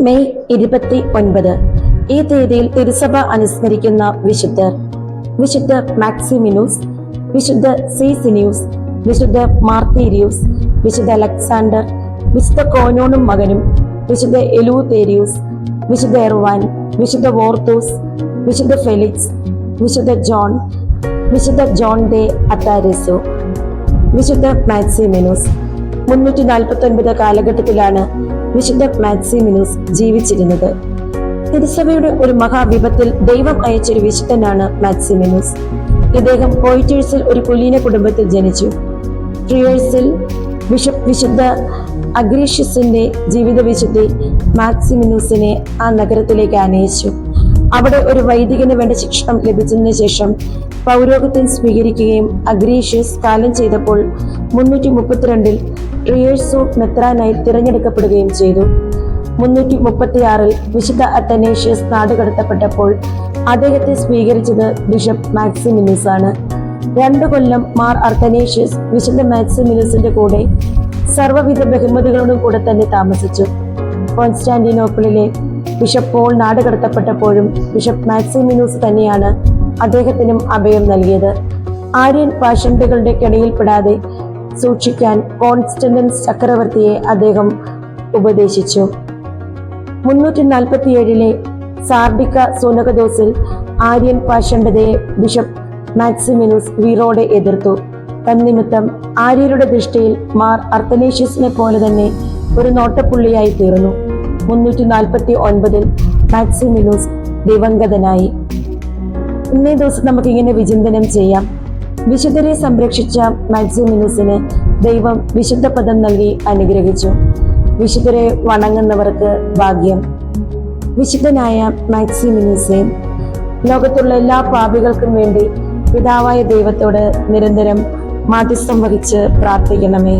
May 29 ഈ തീയതിയിൽ തിരുസഭ അനുസ്മരിക്കുന്ന വിശുദ്ധർ: വിശുദ്ധ മാക്സിമിനൂസ്, വിശുദ്ധ സീസിനിയൂസ്, വിശുദ്ധ മാർത്തീരിയൂസ്, വിശുദ്ധ അലക്സാണ്ടർ, വിശുദ്ധ കോനോണും മകനും, വിശുദ്ധ എലൂതേരിയൂസ്, വിശുദ്ധ എർവാൻ, വിശുദ്ധ വോർത്തൂസ്, വിശുദ്ധ ഫെലിക്സ്, വിശുദ്ധ ജോൺ ദെ അത്താരിസോ. വിശുദ്ധ മാക്സിമിനൂസ് 349 കാലഘട്ടത്തിലാണ് വിശുദ്ധ മാക്സിമിനൂസ് ജീവിച്ചിരുന്നത്. തിരുസഭയുടെ ഒരു മഹാവിപത്തിൽ ദൈവം അയച്ചൊരു വിശുദ്ധനാണ് മാക്സിമിനൂസ്. ഇദ്ദേഹം പോയിറ്റേഴ്സിൽ ഒരു കുലീന കുടുംബത്തിൽ ജനിച്ചു. ട്രിയേഴ്സിൽ ബിഷപ്പ് വിശുദ്ധ അഗ്രീഷ്യസിന്റെ ജീവിത വിശുദ്ധി മാക്സിമിനൂസിനെ ആ നഗരത്തിലേക്ക് ആനയിച്ചു. അവിടെ ഒരു വൈദികന് വേണ്ട ശിക്ഷണം ലഭിച്ചതിന് ശേഷം പൗരോഹിത്യം സ്വീകരിക്കുകയും അഗ്രീഷ്യസ് കാലം ചെയ്തപ്പോൾ 332 ട്രിയേഴ്സോ മെത്രാനായി തിരഞ്ഞെടുക്കപ്പെടുകയും ചെയ്തു. 336 വിശുദ്ധ അത്തനേഷ്യസ് നാടുകടത്തപ്പെട്ടപ്പോൾ അദ്ദേഹത്തെ സ്വീകരിച്ചത് ബിഷപ്പ് മാക്സിമിനൂസ് ആണ്. 2 കൊല്ലം മാർ അർത്തനേഷ്യസ് വിശുദ്ധ മാക്സിമിനൂസിന്റെ കൂടെ സർവ്വവിധ ബഹുമതികളോടും കൂടെ തന്നെ താമസിച്ചു. കോൺസ്റ്റാന്റിനോപ്പിളിലെ ബിഷപ്പ് പോൾ നാടുകടത്തപ്പെട്ടപ്പോഴും ബിഷപ്പ് മാക്സിമിനൂസ് തന്നെയാണ് അദ്ദേഹത്തിനും അഭയം നൽകിയത്. ആര്യൻ പാഷണ്ഡുകളുടെ കെണിയിൽപ്പെടാതെ സൂക്ഷിക്കാൻ കോൺസ്റ്റന്റൈൻസ് ചക്രവർത്തിയെ അദ്ദേഹം ഉപദേശിച്ചു. 347 സാർഡിക്ക സൂനകദോസിൽ ആര്യൻ പാഷണ്ഡതയെ ബിഷപ്പ് മാക്സിമിനൂസ് വീറോടെ എതിർത്തു. തന്നിമിത്തം ആര്യരുടെ ദൃഷ്ടിയിൽ മാർ അർത്തനേഷ്യസിനെ പോലെ തന്നെ ഒരു നോട്ടപ്പുള്ളിയായി തീർന്നു. 349 മാക്സിമിനൂസ് ദിവംഗതനായി. ഇന്നേ ദിവസം നമുക്കിങ്ങനെ വിചിന്തനം ചെയ്യാം: വിശുദ്ധരെ സംരക്ഷിച്ച മാക്സിമിനൂസിന് ദൈവം വിശുദ്ധ പദം നൽകി അനുഗ്രഹിച്ചു. വിശുദ്ധരെ വണങ്ങുന്നവർക്ക് ഭാഗ്യം. വിശുദ്ധനായ മാക്സിമിനൂസേ, ലോകത്തുള്ള എല്ലാ പാപികൾക്കും വേണ്ടി പിതാവായ ദൈവത്തോട് നിരന്തരം മാധ്യസ്ഥം വഹിച്ച് പ്രാർത്ഥിക്കണമേ.